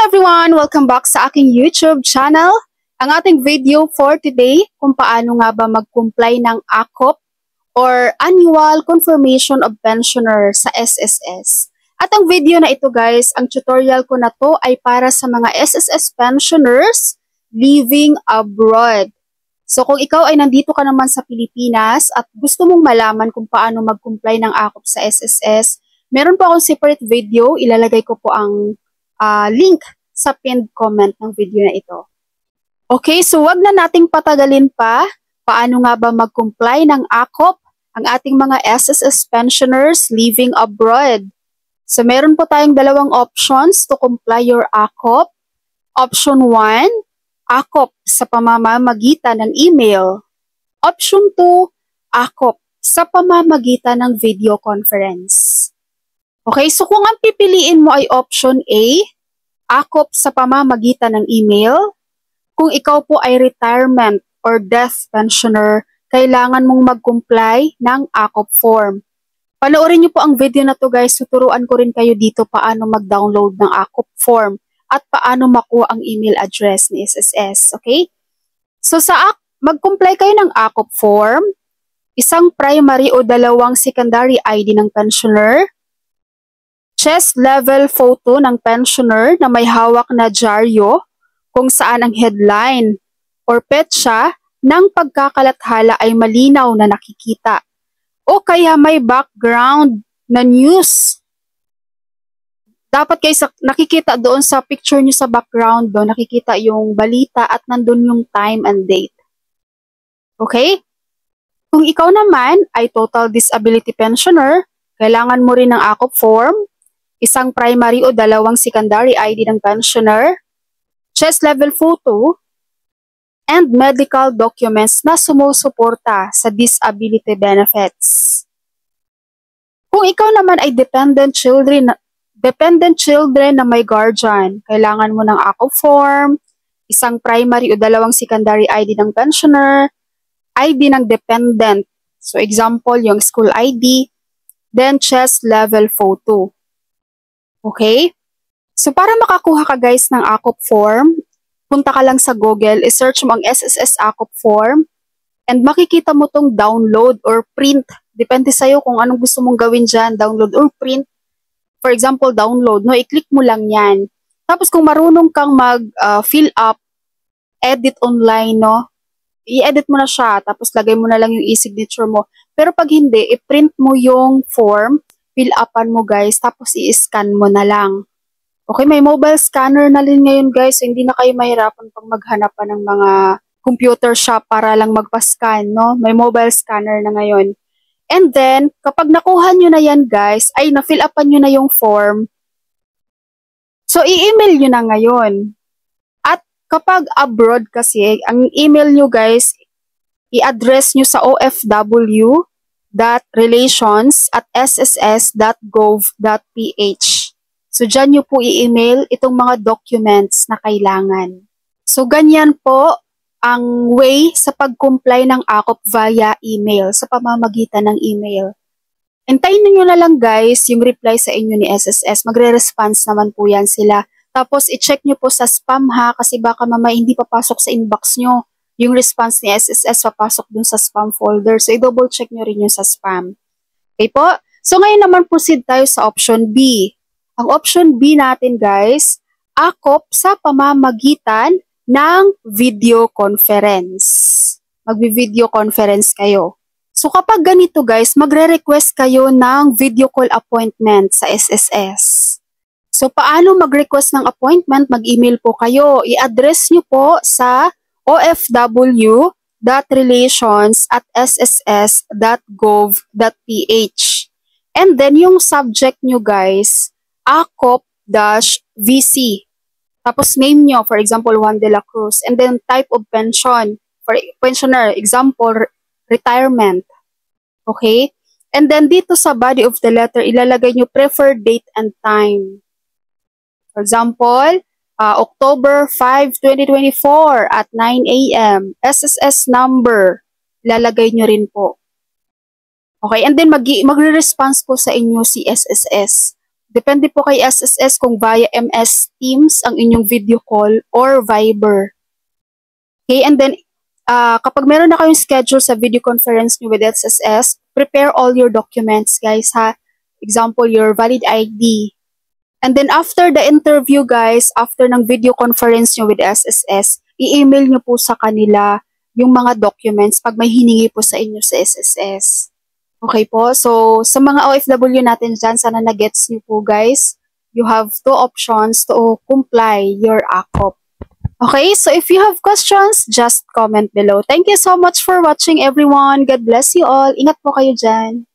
everyone! Welcome back sa aking YouTube channel. Ang ating video for today kung paano nga ba mag-comply ng ACOP or Annual Confirmation of Pensioner sa SSS. At ang video na ito guys, ang tutorial ko na to ay para sa mga SSS pensioners living abroad. So kung ikaw ay nandito ka naman sa Pilipinas at gusto mong malaman kung paano mag-comply ng ACOP sa SSS, meron po akong separate video, ilalagay ko po ang link sa pinned comment ng video na ito. Okay, so wag na nating patagalin pa. Paano nga ba mag-comply ng ACOP ang ating mga SSS pensioners living abroad? So meron po tayong dalawang options to comply your ACOP. Option 1, ACOP sa pamamagitan ng email. Option 2, ACOP sa pamamagitan ng video conference. Okay, so kung ang pipiliin mo ay option A, ACOP sa pamamagitan ng email, kung ikaw po ay retirement or death pensioner, kailangan mong mag-comply ng ACOP form. Panoorin niyo po ang video na to guys, tuturuan ko rin kayo dito paano mag-download ng ACOP form at paano makuha ang email address ni SSS, okay? So mag-comply kayo ng ACOP form, isang primary o dalawang secondary ID ng pensioner, chest level photo ng pensioner na may hawak na dyaryo kung saan ang headline or petsa ng pagkakalathala ay malinaw na nakikita o kaya may background na news. Dapat kayo nakikita doon sa picture nyo sa background doon, nakikita yung balita at nandun yung time and date. Okay? Kung ikaw naman ay total disability pensioner, kailangan mo rin ng ACOP form, isang primary o dalawang secondary ID ng pensioner, chest level photo, and medical documents na sumusuporta sa disability benefits. Kung ikaw naman ay dependent children na may guardian, kailangan mo ng ACOP form, isang primary o dalawang secondary ID ng pensioner, ID ng dependent, so example yung school ID, then chest level photo. Okay? So para makakuha ka guys ng ACOP form, punta ka lang sa Google, i-search mo ang SSS ACOP form, and makikita mo tong download or print. Depende sa'yo kung anong gusto mong gawin dyan, download or print. For example, download, no? I-click mo lang yan. Tapos kung marunong kang mag-fill up, edit online, no? I-edit mo na siya, tapos lagay mo na lang yung e-signature mo. Pero pag hindi, i-print mo yung form, fill upan mo guys, tapos i-scan mo na lang. Okay, may mobile scanner na rin ngayon guys, so hindi na kayo mahirapan pag maghanap pa ng mga computer shop para lang magpa-scan, no? May mobile scanner na ngayon. And then, kapag nakuha nyo na yan guys, ay na-fill upan nyo na yung form, so i-email nyo na ngayon. At kapag abroad kasi, ang email nyo guys, i-address nyo sa ofw.relations@sss.gov.ph. So, dyan nyo po i-email itong mga documents na kailangan. So, ganyan po ang way sa pag-comply ng ACOP via email, sa pamamagitan ng email. Hintayin nyo na lang guys yung reply sa inyo ni SSS. Magre-response naman po yan sila. Tapos, i-check nyo po sa spam ha, kasi baka mamaya hindi papasok sa inbox nyo. Yung response ni SSS papasok dun sa spam folder. So, i-double check nyo rin yung sa spam. Okay po? So, ngayon naman proceed tayo sa option B. Ang option B natin guys, ACOP sa pamamagitan ng video conference. Magbi-video conference kayo. So, kapag ganito guys, magre-request kayo ng video call appointment sa SSS. So, paano mag-request ng appointment? Mag-email po kayo. I-address nyo po sa ofw.relations@sss.gov.ph. And then, yung subject nyo guys, ACOP-VC. Tapos, name nyo, for example, Juan de la Cruz. And then, type of pension. For pensioner, example, retirement. Okay? And then, dito sa body of the letter, ilalagay nyo preferred date and time. For example, October 5, 2024 at 9 a.m. SSS number, lalagay nyo rin po. Okay, and then magre-response po sa inyo si SSS. Depende po kay SSS kung via MS Teams ang inyong video call or Viber. Okay, and then kapag meron na kayong schedule sa video conference nyo with SSS, prepare all your documents, guys, ha? Example, your valid ID. And then after the interview, guys, after ng video conference nyo with SSS, i-email nyo po sa kanila yung mga documents pag may hiningi po sa inyo sa SSS. Okay po? So, sa mga OFW natin dyan, sana na-gets nyo po, guys. You have two options to comply your AKOP. Okay, so if you have questions, just comment below. Thank you so much for watching, everyone. God bless you all. Ingat po kayo dyan.